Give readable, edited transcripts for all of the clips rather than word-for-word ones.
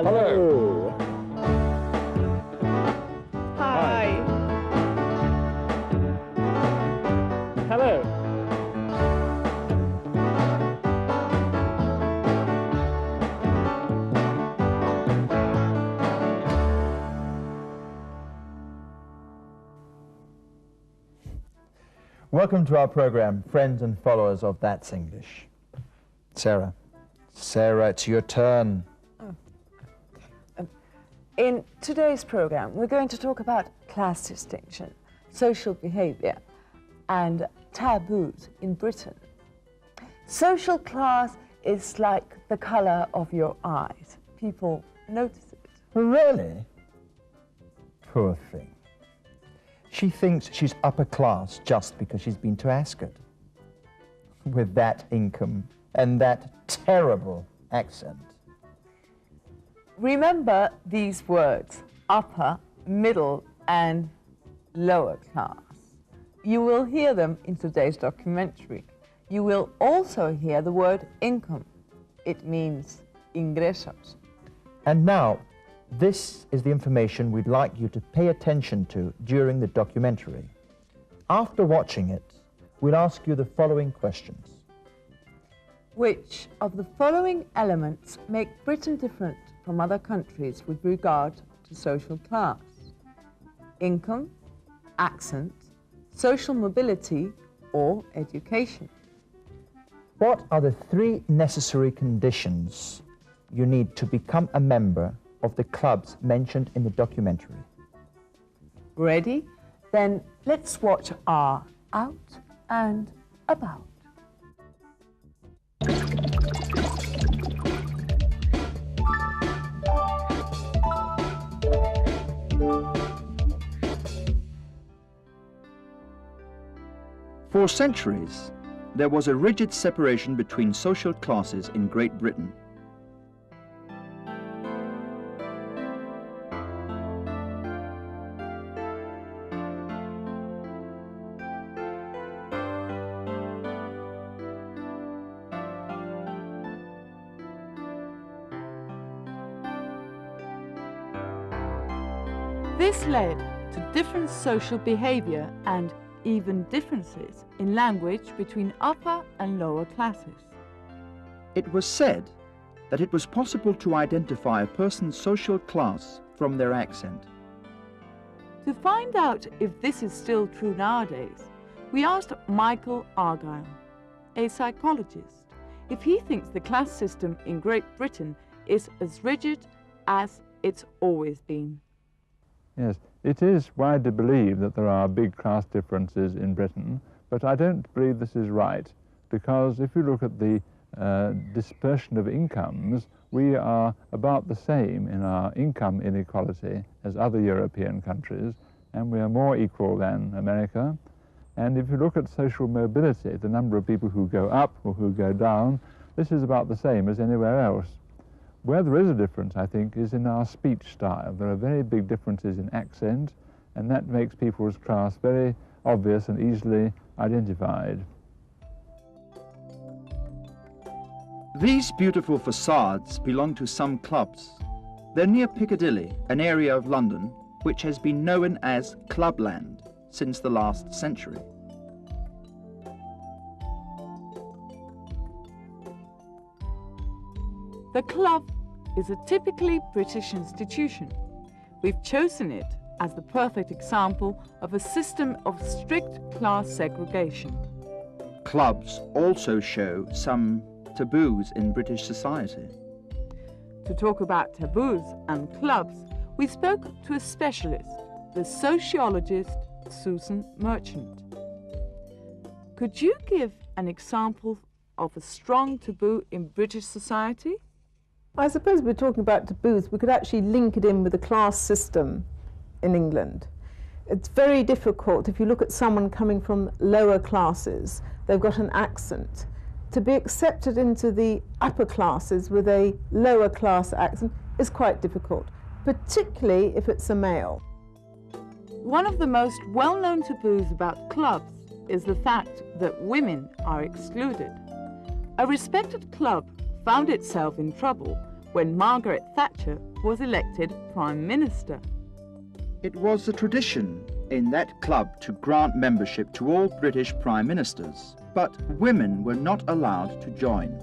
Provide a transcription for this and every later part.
Hello. Hi. Hello. Welcome to our program, friends and followers of That's English. Sarah, it's your turn. In today's program, we're going to talk about class distinction, social behavior, and taboos in Britain. Social class is like the color of your eyes. People notice it. Really? Poor thing. She thinks she's upper class just because she's been to Ascot. With that income and that terrible accent. Remember these words, upper, middle, and lower class. You will hear them in today's documentary. You will also hear the word income. It means ingresos. And now, this is the information we'd like you to pay attention to during the documentary. After watching it, we'll ask you the following questions. Which of the following elements make Britain different from other countries with regard to social class? Income, accent, social mobility, or education? What are the 3 necessary conditions you need to become a member of the clubs mentioned in the documentary? Ready? Then let's watch our Out and About. For centuries, there was a rigid separation between social classes in Great Britain. This led to different social behavior and even differences in language between upper and lower classes. It was said that it was possible to identify a person's social class from their accent. To find out if this is still true nowadays, we asked Michael Argyle, a psychologist, if he thinks the class system in Great Britain is as rigid as it's always been. Yes, it is widely believed that there are big class differences in Britain, but I don't believe this is right, because if you look at the dispersion of incomes, we are about the same in our income inequality as other European countries, and we are more equal than America. And if you look at social mobility, the number of people who go up or who go down, this is about the same as anywhere else. Where there is a difference, I think, is in our speech style. There are very big differences in accent, and that makes people's class very obvious and easily identified. These beautiful facades belong to some clubs. They're near Piccadilly, an area of London which has been known as Clubland since the last century. The club is a typically British institution. We've chosen it as the perfect example of a system of strict class segregation. Clubs also show some taboos in British society. To talk about taboos and clubs, we spoke to a specialist, the sociologist Susan Merchant. Could you give an example of a strong taboo in British society? I suppose we're talking about taboos. We could actually link it in with the class system in England. It's very difficult, if you look at someone coming from lower classes, they've got an accent. To be accepted into the upper classes with a lower class accent is quite difficult, particularly if it's a male. One of the most well-known taboos about clubs is the fact that women are excluded. A respected club found itself in trouble when Margaret Thatcher was elected Prime Minister. It was a tradition in that club to grant membership to all British Prime Ministers, but women were not allowed to join.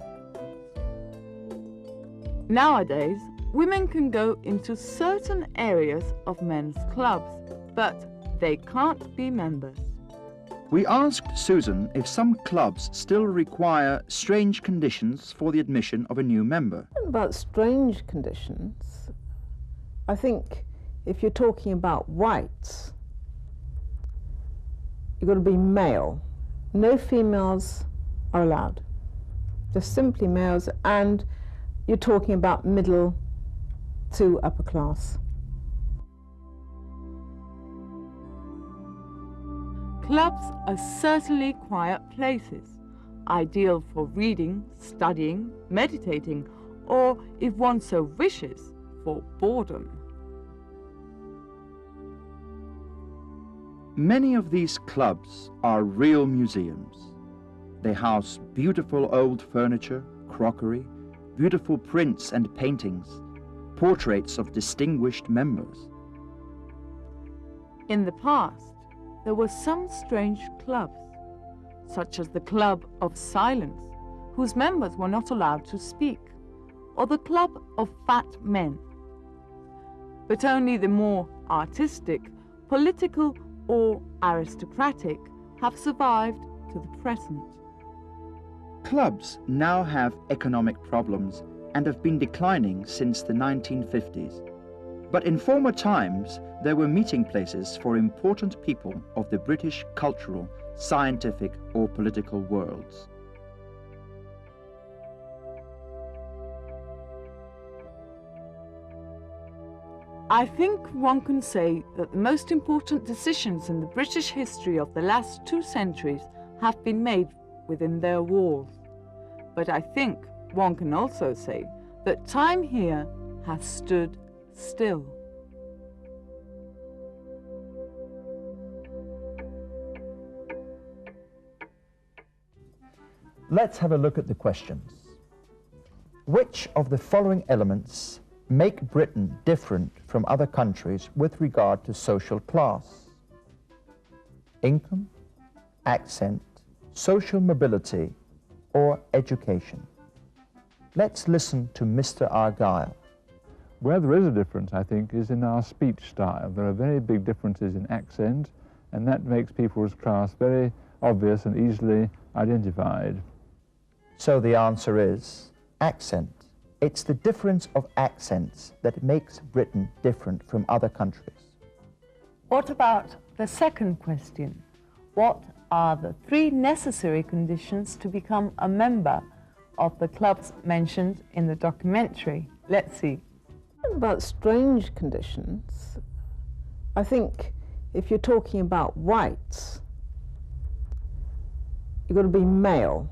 Nowadays, women can go into certain areas of men's clubs, but they can't be members. We asked Susan if some clubs still require strange conditions for the admission of a new member. About strange conditions, I think if you're talking about whites, you've got to be male. No females are allowed, just simply males, and you're talking about middle to upper class. Clubs are certainly quiet places, ideal for reading, studying, meditating, or, if one so wishes, for boredom. Many of these clubs are real museums. They house beautiful old furniture, crockery, beautiful prints and paintings, portraits of distinguished members. In the past, there were some strange clubs, such as the Club of Silence, whose members were not allowed to speak, or the Club of Fat Men. But only the more artistic, political, or aristocratic have survived to the present. Clubs now have economic problems and have been declining since the 1950s. But in former times, there were meeting places for important people of the British cultural, scientific, or political worlds. I think one can say that the most important decisions in the British history of the last 2 centuries have been made within their walls. But I think one can also say that time here has stood still. Let's have a look at the questions. Which of the following elements make Britain different from other countries with regard to social class? Income, accent, social mobility, or education? Let's listen to Mr. Argyle. Where there is a difference, I think, is in our speech style. There are very big differences in accent, and that makes people's class very obvious and easily identified. So the answer is accent. It's the difference of accents that makes Britain different from other countries. What about the second question? What are the 3 necessary conditions to become a member of the clubs mentioned in the documentary? Let's see. About strange conditions, I think if you're talking about whites, you've got to be male.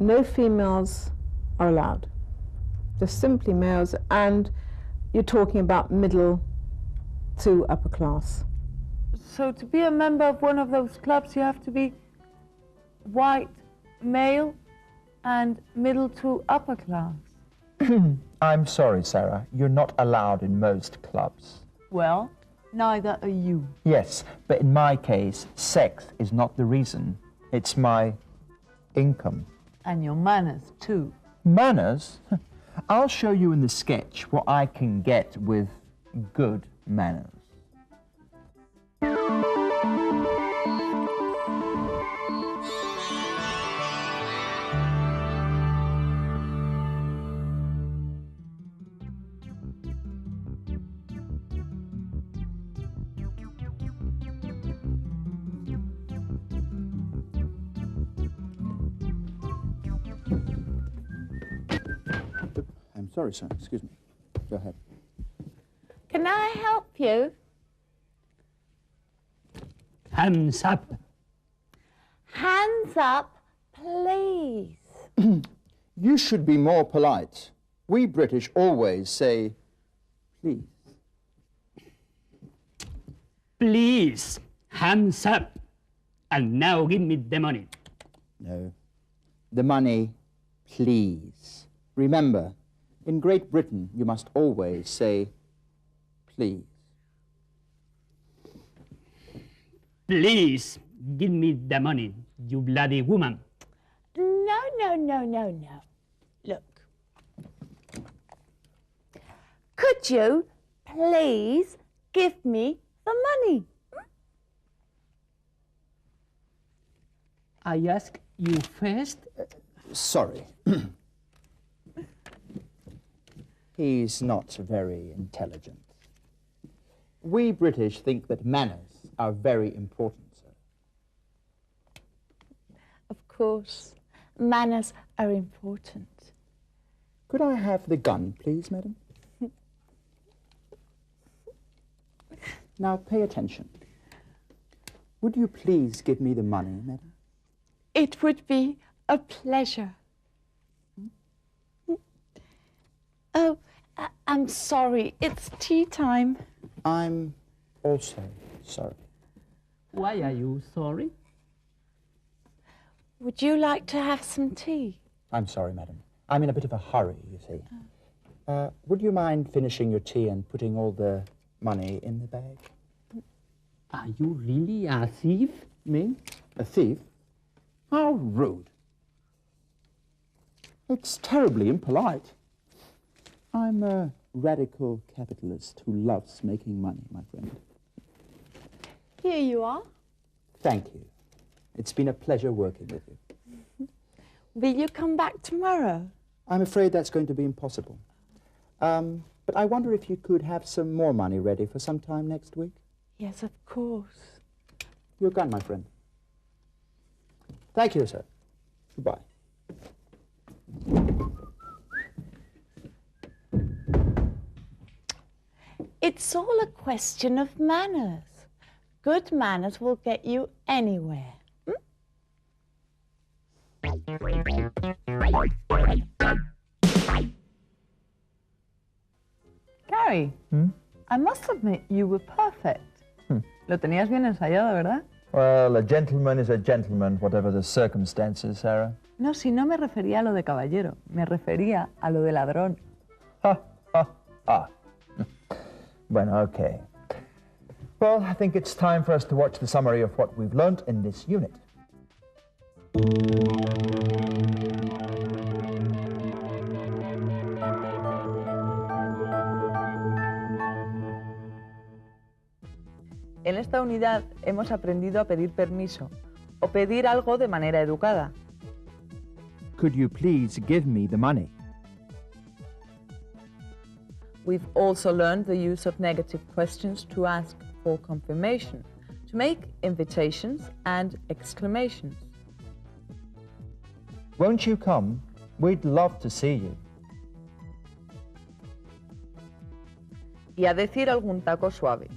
No females are allowed, just simply males, and you're talking about middle to upper class. So to be a member of one of those clubs, you have to be white, male, and middle to upper class. I'm sorry, Sarah, you're not allowed in most clubs. Well, neither are you. Yes, but in my case, sex is not the reason. It's my income. And your manners, too. Manners? I'll show you in the sketch what I can get with good manners. I'm sorry, sir. Excuse me. Go ahead. Can I help you? Hands up. Hands up, please. You should be more polite. We British always say, please. Please, hands up. And now give me the money. No. The money, please. Remember, In Great Britain, you must always say, please. Please give me the money, you bloody woman. No, no, no, no, no. Look. Could you please give me the money? I ask you first. Sorry. He's not very intelligent. We British think that manners are very important, sir. Of course, manners are important. Could I have the gun, please, madam? Now, pay attention. Would you please give me the money, madam? It would be a pleasure. Oh, I'm sorry. It's tea time. I'm also sorry. Why are you sorry? Would you like to have some tea? I'm sorry, madam. I'm in a bit of a hurry, you see. Would you mind finishing your tea and putting all the money in the bag? Are you really a thief? Me? A thief? How rude. It's terribly impolite. I'm a radical capitalist who loves making money, my friend. Here you are. Thank you. It's been a pleasure working with you. Will you come back tomorrow? I'm afraid that's going to be impossible. But I wonder if you could have some more money ready for some time next week? Yes, of course. Your gun, my friend. Thank you, sir. Goodbye. It's all a question of manners. Good manners will get you anywhere. Gary, I must admit you were perfect. Lo tenías bien ensayado, ¿verdad? Well, a gentleman is a gentleman, whatever the circumstances, Sarah. No, si no me refería a lo de caballero, me refería a lo de ladrón. Ha, ha, ha. Bueno, okay. Well, I think it's time for us to watch the summary of what we've learnt in this unit. En esta unidad hemos aprendido a pedir permiso o pedir algo de manera educada. Could you please give me the money? We've also learned the use of negative questions to ask for confirmation, to make invitations and exclamations. Won't you come? We'd love to see you. Y a decir algún taco suave.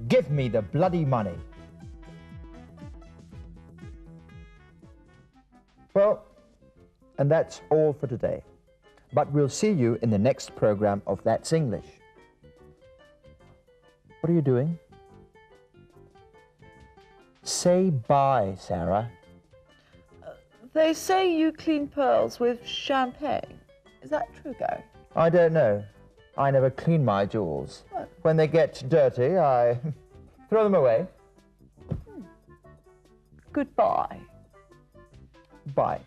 Give me the bloody money. Well, and that's all for today. But we'll see you in the next program of That's English. What are you doing? Say bye, Sarah. They say you clean pearls with champagne. Is that true, Gary? I don't know. I never clean my jewels. What? When they get dirty, I throw them away. Goodbye. Bye.